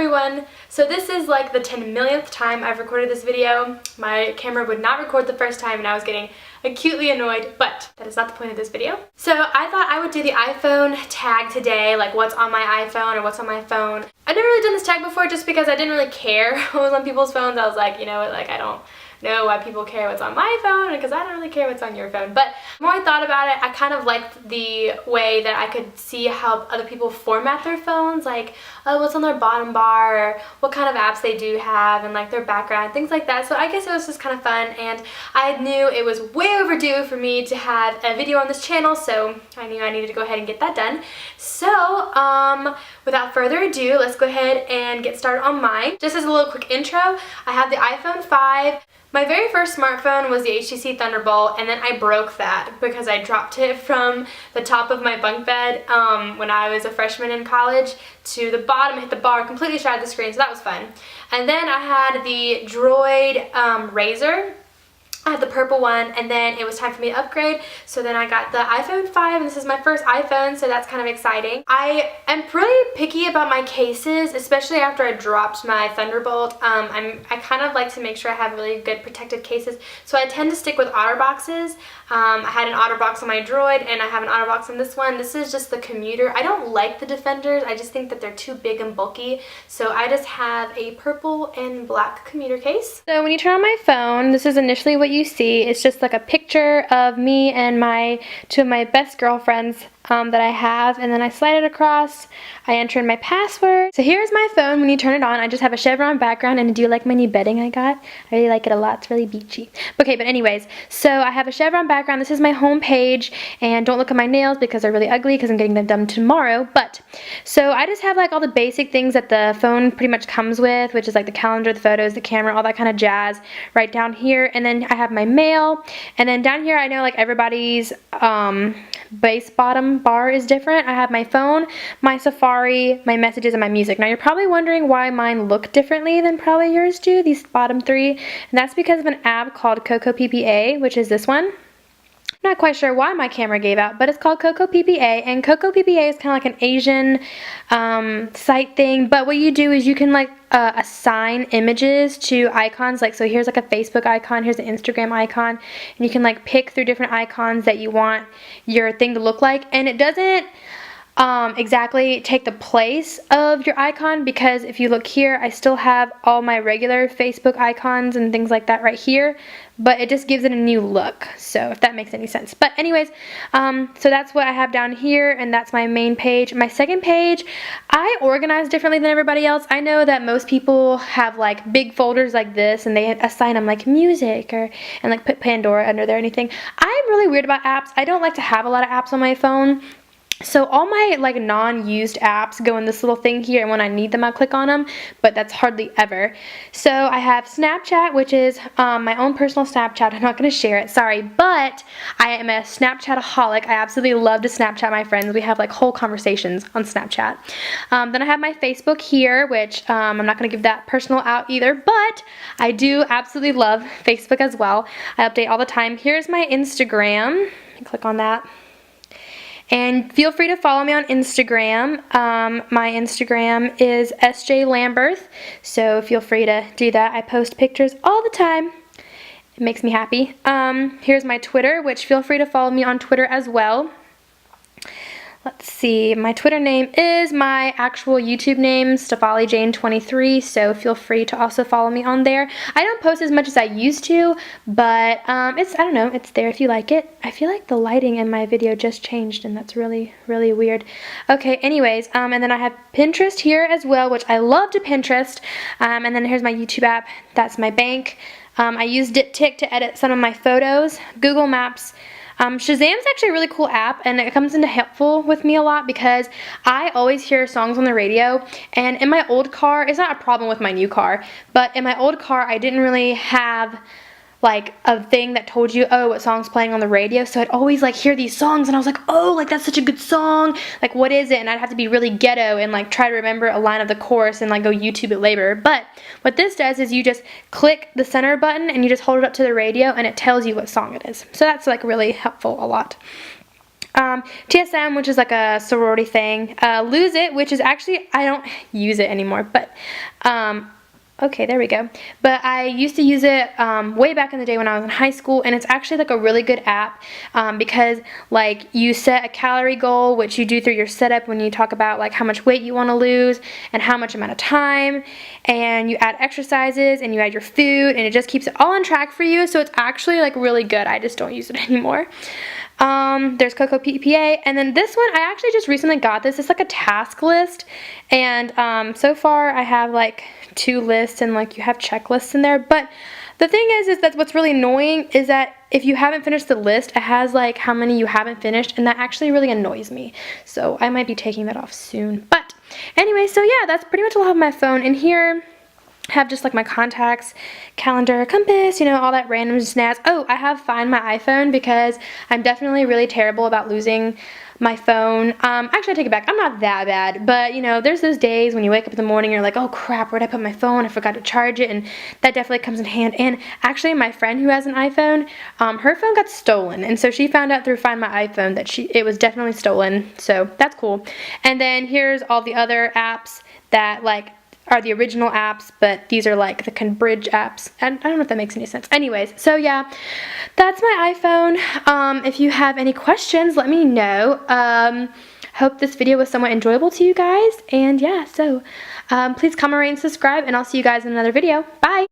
everyone! So this is like the 10 millionth time I've recorded this video. My camera would not record the first time and I was getting acutely annoyed, but that is not the point of this video. So I thought I would do the iPhone tag today, like what's on my iPhone or what's on my phone. I've never really done this tag before just because I didn't really care what was on people's phones. I was like, you know what, like I don't know why people care what's on my phone because I don't really care what's on your phone. But the more I thought about it, I kind of liked the way that I could see how other people format their phones, like what's on their bottom bar, or what kind of apps they do have, and like their background, things like that. So I guess it was just kind of fun, and I knew it was way overdue for me to have a video on this channel, so I knew I needed to go ahead and get that done. So without further ado, let's go ahead and get started on mine. Just as a little quick intro, I have the iPhone 5. My very first smartphone was the HTC Thunderbolt, and then I broke that because I dropped it from the top of my bunk bed when I was a freshman in college to the bottom, hit the bar, completely shattered the screen, so that was fun. And then I had the Droid Razr. I had the purple one, and then it was time for me to upgrade, so then I got the iPhone 5, and this is my first iPhone, so that's kind of exciting. I am pretty picky about my cases, especially after I dropped my Thunderbolt. I kind of like to make sure I have really good protective cases, so I tend to stick with OtterBoxes. I had an OtterBox on my Droid, and I have an OtterBox on this one. This is just the Commuter. I don't like the Defenders. I just think that they're too big and bulky, so I just have a purple and black Commuter case. So when you turn on my phone, this is initially what you see. It's just like a picture of me and two of my best girlfriends that I have, and then I slide it across. I enter in my password. So here's my phone when you turn it on. I just have a chevron background, and do you like my new bedding I got? I really like it a lot. It's really beachy. Okay, but anyways, so I have a chevron background. This is my home page, and don't look at my nails because they're really ugly because I'm getting them done tomorrow. But so I just have like all the basic things that the phone pretty much comes with, which is like the calendar, the photos, the camera, all that kind of jazz right down here. And then I have my mail, and then down here I know like everybody's base bottom bar is different. I have my phone, my Safari, my messages, and my music. Now you're probably wondering why mine look differently than probably yours do, these bottom three, and that's because of an app called Coco PPA, which is this one. Not quite sure why my camera gave out, but it's called Coco PPA, and Coco PPA is kind of like an Asian site thing, but what you do is you can like assign images to icons. Like, so here's like a Facebook icon, here's an Instagram icon, and you can like pick through different icons that you want your thing to look like, and it doesn't exactly take the place of your icon, because if you look here, I still have all my regular Facebook icons and things like that right here, but it just gives it a new look, so if that makes any sense. But anyways, so that's what I have down here, and that's my main page. My second page, I organize differently than everybody else. I know that most people have like big folders like this, and they assign them like music and like put Pandora under there or anything. I'm really weird about apps. I don't like to have a lot of apps on my phone. So all my like non-used apps go in this little thing here, and when I need them I'll click on them, but that's hardly ever. So I have Snapchat, which is my own personal Snapchat. I'm not going to share it, sorry, but I am a Snapchataholic. I absolutely love to Snapchat my friends. We have like whole conversations on Snapchat. Then I have my Facebook here, which I'm not going to give that personal out either, but I do absolutely love Facebook as well. I update all the time. Here's my Instagram. Click on that. And feel free to follow me on Instagram. My Instagram is SJ Lamberth, so feel free to do that. I post pictures all the time. It makes me happy. Here's my Twitter, which feel free to follow me on Twitter as well. Let's see, my Twitter name is my actual YouTube name, StefaliJane23, so feel free to also follow me on there. I don't post as much as I used to, but I don't know, it's there if you like it. I feel like the lighting in my video just changed, and that's really, really weird. Okay, anyways, and then I have Pinterest here as well, which I love to Pinterest, and then here's my YouTube app. That's my bank. I use Diptyque to edit some of my photos. Google Maps. Shazam's actually a really cool app, and it comes into helpful with me a lot because I always hear songs on the radio, and in my old car, it's not a problem with my new car, but in my old car I didn't really have like a thing that told you, oh, what song's playing on the radio, so I'd always like hear these songs and I was like, oh, like that's such a good song, like what is it? And I'd have to be really ghetto and like try to remember a line of the chorus and like go YouTube it later. But what this does is you just click the center button and you just hold it up to the radio and it tells you what song it is. So that's like really helpful a lot. TSM, which is like a sorority thing. Lose It, which is actually, I don't use it anymore, but, okay, there we go. But I used to use it way back in the day when I was in high school, and it's actually like a really good app because like you set a calorie goal, which you do through your setup when you talk about like how much weight you want to lose and how much amount of time, and you add exercises and you add your food, and it just keeps it all on track for you. So it's actually like really good. I just don't use it anymore. There's Coco PPA, and then this one, I actually just recently got this. It's like a task list, and so far I have like 2 lists, and like you have checklists in there, but the thing is that what's really annoying is that if you haven't finished the list, it has like how many you haven't finished, and that actually really annoys me. So I might be taking that off soon. But anyway, so yeah, that's pretty much all I have on my phone. In here, have just like my contacts, calendar, compass, you know, all that random snazz. Oh, I have Find My iPhone because I'm definitely really terrible about losing my phone. Actually, I take it back. I'm not that bad, but you know, there's those days when you wake up in the morning, you're like, oh crap, where'd I put my phone? I forgot to charge it, and that definitely comes in hand. And actually, my friend who has an iPhone, her phone got stolen, and so she found out through Find My iPhone that it was definitely stolen. So that's cool. And then here's all the other apps that like are the original apps, but these are like the Conbridge apps, and I don't know if that makes any sense. Anyways, so yeah, that's my iPhone. If you have any questions, let me know. Hope this video was somewhat enjoyable to you guys, and yeah, so please comment, rate, and subscribe, and I'll see you guys in another video. Bye!